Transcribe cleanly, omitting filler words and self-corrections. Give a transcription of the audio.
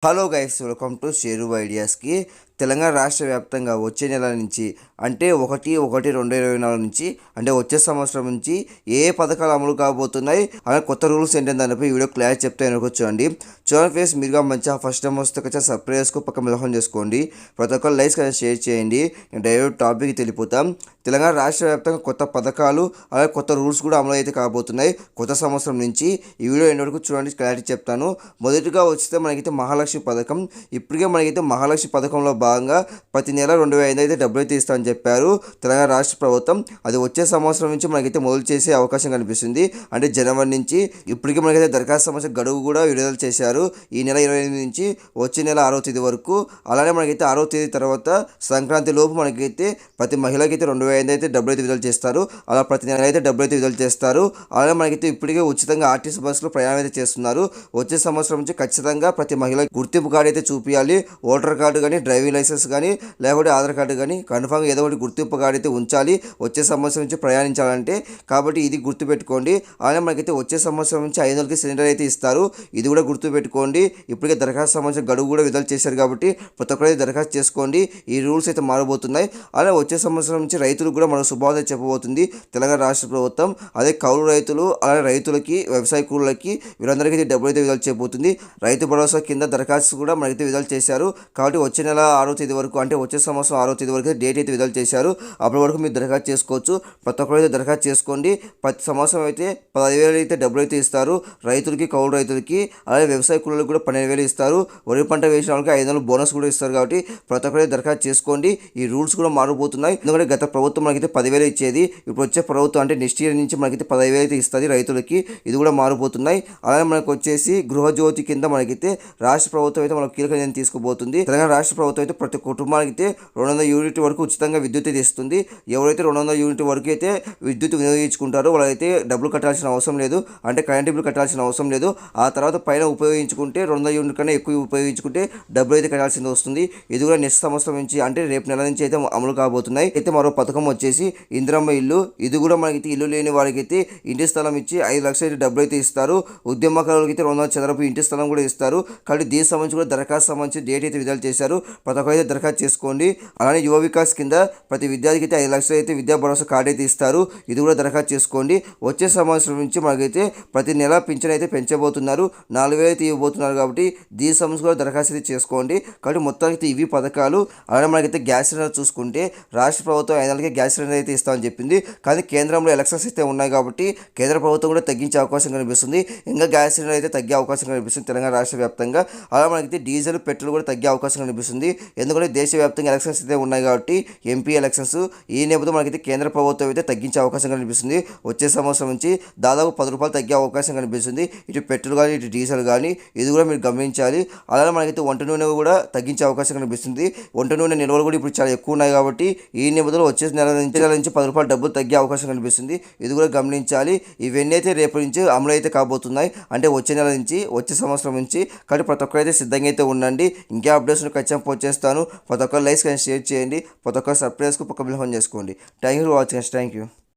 Hello guys, welcome to Sheru ఐడియాస్కి. తెలంగాణ రాష్ట్ర వ్యాప్తంగా వచ్చే నెల నుంచి అంటే 1/1/2024 నుంచి అంటే వచ్చే సంవత్సరం నుంచి ఏ పథకాలు అమలు కాబోతున్నాయి అలాగే కొత్త రూల్స్ ఏంటంటే దానిపై వీడియో క్లారిటీ చెప్తే అనుకోవచ్చండి. చూడండి ఫ్రెండ్స్, మీరుగా మంచిగా ఫస్ట్ టైం వస్తే కొంచెం సబ్స్క్రైబ్ చేసుకో, పక్క మెలహం చేసుకోండి. ప్రతి ఒక్కరు లైక్స్ కొంచెం షేర్ చేయండి. డైరెక్ట్ టాపిక్కి వెళ్ళిపోతాం. తెలంగాణ రాష్ట్ర వ్యాప్తంగా కొత్త పథకాలు అలాగే కొత్త రూల్స్ కూడా అమలు అయితే కాబోతున్నాయి కొత్త సంవత్సరం నుంచి. ఈ వీడియో ఎండ్ వరకు చూడండి, క్లారిటీ చెప్తాను. మొదటిగా వస్తే మనకైతే మహాలక్ష్మి పథకం. ఇప్పటికే మనకైతే మహాలక్ష్మి పథకంలో భాగంగా ప్రతి నెల 2,500 అయితే డబ్బులు అయితే ఇస్తామని చెప్పారు తెలంగాణ రాష్ట్ర ప్రభుత్వం. అది వచ్చే సంవత్సరం నుంచి మనకైతే మొదలు చేసే అవకాశం కనిపిస్తుంది. అంటే జనవరి నుంచి. ఇప్పటికే మనకైతే దరఖాస్తు సమస్య గడువు కూడా విడుదల చేశారు. ఈ నెల 28 నుంచి వచ్చే నెల 6వ తేదీ వరకు. అలానే మనకైతే 6వ తేదీ తర్వాత సంక్రాంతి లోపు మనకైతే ప్రతి మహిళకి అయితే 2,500 అయితే డబ్బులు అయితే విడుదల చేస్తారు. అలా ప్రతి నెల అయితే డబ్బులు అయితే విడుదల చేస్తారు. అలానే మనకైతే ఇప్పటికే ఉచితంగా ఆర్టీసీ బస్సులో ప్రయాణం అయితే చేస్తున్నారు. వచ్చే సంవత్సరం నుంచి ఖచ్చితంగా ప్రతి మహిళకి గుర్తింపు కార్డు అయితే చూపించాలి. ఓటర్ కార్డు కానీ, డ్రైవింగ్ లైసెన్స్ కానీ, లేకపోతే ఆధార్ కార్డు కానీ కన్ఫామ్గా ఏదో ఒకటి గుర్తింపు కార్డు అయితే ఉంచాలి వచ్చే సంవత్సరం నుంచి ప్రయాణించాలంటే. కాబట్టి ఇది గుర్తుపెట్టుకోండి. అలానే మనకైతే వచ్చే సంవత్సరం నుంచి 500కి సిలిండర్ అయితే ఇస్తారు. ఇది కూడా గుర్తుపెట్టుకోండి. ఇప్పటికే దరఖాస్తు సంబంధించిన గడువు కూడా విడుదల చేశారు కాబట్టి ప్రతి ఒక్కరైతే దరఖాస్తు చేసుకోండి. ఈ రూల్స్ అయితే మారబోతున్నాయి. అలానే వచ్చే సంవత్సరం నుంచి రైతులకు కూడా మనకు శుభవార్త చెప్పబోతుంది తెలంగాణ రాష్ట్ర ప్రభుత్వం. అదే కౌలు రైతులు, అలానే రైతులకి, వ్యవసాయ కూలీలకి, వీరందరికీ డబ్బులు అయితే విడుదల చేయబోతుంది. రైతు భరోసా కింద దరఖాస్తు కూడా మనకైతే విడుదల చేశారు. కాబట్టి వచ్చే నెల 6వ తేదీ వరకు అంటే వచ్చే సంవత్సరం 6వ తేదీ వరకు డేట్ అయితే విడుదల చేశారు. అప్పటి వరకు మీరు దరఖాస్తు చేసుకోవచ్చు. ప్రతి ఒక్కరు అయితే దరఖాస్తు చేసుకోండి. ప్రతి సంవత్సరం అయితే 15,000 అయితే డబ్బులు అయితే ఇస్తారు రైతులకి, కౌలు రైతులకి. అలాగే వ్యవసాయ కూలీలకు కూడా 12,000 ఇస్తారు. వరి పంట వేసిన వాళ్ళకి 500 బోనస్ కూడా ఇస్తారు. కాబట్టి ప్రతి ఒక్కరు దరఖాస్తు చేసుకోండి. ఈ రూల్స్ కూడా మారిపోతున్నాయి. ఎందుకంటే గత ప్రభుత్వం మనకైతే 10,000 ఇచ్చేది. ఇప్పుడు వచ్చే ప్రభుత్వం అంటే నెక్స్ట్ ఇయర్ నుంచి మనకైతే 15,000 అయితే ఇస్తుంది రైతులకి. ఇది కూడా మారిపోతున్నాయి. అలాగే మనకు వచ్చేసి గృహజ్యోతి కింద మనకైతే రాష్ట్ర ప్రభుత్వం అయితే మనకు కీలక నిర్ణయం తీసుకోబోతుంది. తెలంగాణ రాష్ట్ర ప్రభుత్వం అయితే ప్రతి కుటుంబానికి అయితే 200 యూనిట్ వరకు ఉచితంగా విద్యుత్ అయితే ఇస్తుంది. ఎవరైతే 200 యూనిట్ వరకు అయితే విద్యుత్ వినియోగించుకుంటారో వాళ్ళైతే డబ్బులు కట్టాల్సిన అవసరం లేదు. అంటే కరెంట్ బిల్లు కట్టాల్సిన అవసరం లేదు. ఆ తర్వాత పైన ఉపయోగించుకుంటే 200 యూనిట్ కన్నా ఎక్కువ ఉపయోగించుకుంటే డబ్బులు అయితే కట్టాల్సింది వస్తుంది. ఇది కూడా నెక్స్ట్ సంవత్సరం నుంచి అంటే రేపు నెల నుంచి అయితే అమలు కాబోతున్నాయి. అయితే మరో పథకం వచ్చేసి ఇందిరమ్మ ఇల్లు. ఇది కూడా మనకైతే ఇల్లు లేని వారికి అయితే ఇంటి స్థలం ఇచ్చి 5 లక్షల అయితే డబ్బులు అయితే ఇస్తారు. ఉద్యమకారులకి అయితే 200 చదరపు ఇంటి స్థలం కూడా ఇస్తారు. కాబట్టి దీనికి సంబంధించి కూడా దరఖాస్తు సంబంధించి డేట్ అయితే విడుదల చేశారు. ప్రతి ఒక్కరు అయితే దరఖాస్తు చేసుకోండి. అలానే యువ వికాస్ కింద ప్రతి విద్యార్థికి అయితే 5 లక్షలు అయితే విద్యా భరోసా కార్డు అయితే ఇస్తారు. ఇది కూడా దరఖాస్తు చేసుకోండి. వచ్చే సంవత్సరం నుంచి మనకైతే ప్రతి నెల పింఛన్ అయితే పెంచబోతున్నారు. 4,000 అయితే ఇవ్వబోతున్నారు. కాబట్టి దీని సంబంధించి కూడా దరఖాస్తు అయితే చేసుకోండి. కాబట్టి మొత్తానికి ఇవి పథకాలు. అలానే మనకైతే గ్యాస్ సిలిండర్ చూసుకుంటే రాష్ట్ర ప్రభుత్వం 5 నెలలకి గ్యాస్ సిలిండర్ అయితే ఇస్తామని చెప్పింది. కానీ కేంద్రంలో ఎలక్షన్స్ అయితే ఉన్నాయి కాబట్టి కేంద్ర ప్రభుత్వం కూడా తగ్గించే అవకాశం కనిపిస్తుంది. ఇంకా గ్యాస్ సిలిండర్ అయితే తగ్గే అవకాశం కనిపిస్తుంది తెలంగాణ రాష్ట్ర వ్యాప్తంగా. అలా మనకైతే డీజిల్, పెట్రోల్ కూడా తగ్గే అవకాశం కనిపిస్తుంది. ఎందుకంటే దేశవ్యాప్తంగా ఎలక్షన్స్ అయితే ఉన్నాయి కాబట్టి ఎంపీ ఎలక్షన్స్. ఈ నేపథ్యంలో మనకైతే కేంద్ర ప్రభుత్వం అయితే తగ్గించే అవకాశం కనిపిస్తుంది. వచ్చే సంవత్సరం నుంచి దాదాపు 10 రూపాయలు తగ్గే అవకాశం కనిపిస్తుంది. ఇటు పెట్రోల్ కానీ, ఇటు డీజిల్ కానీ. ఇది కూడా మీరు గమనించాలి. అలాగే మనకైతే వంట నూనె కూడా తగ్గించే అవకాశం కనిపిస్తుంది. వంట నూనె నిల్వలు కూడా ఇప్పుడు చాలా ఎక్కువ ఉన్నాయి. కాబట్టి ఈ నేపథ్యంలో వచ్చే నెల నుంచి 10 రూపాయలు డబ్బులు తగ్గే అవకాశం కనిపిస్తుంది. ఇది కూడా గమనించాలి. ఇవన్నీ అయితే రేపు నుంచి అమలు అయితే కాబోతున్నాయి. అంటే వచ్చే నెల నుంచి, వచ్చే సంవత్సరం నుంచి. కాబట్టి ప్రతి ఒక్కరైతే సిద్ధంగా అయితే ఉండండి. ఇంకే అప్డేట్స్ ఖచ్చితంగా పోస్ట్ చేస్తాను. ప్రతి ఒక్కరు లైక్స్ కానీ షేర్ చేయండి. ప్రతి ఒక్కరు సబ్స్క్రైబ్ పక్క బిల్ ఆన్ చేసుకోండి. Thank you for watching. Thank you.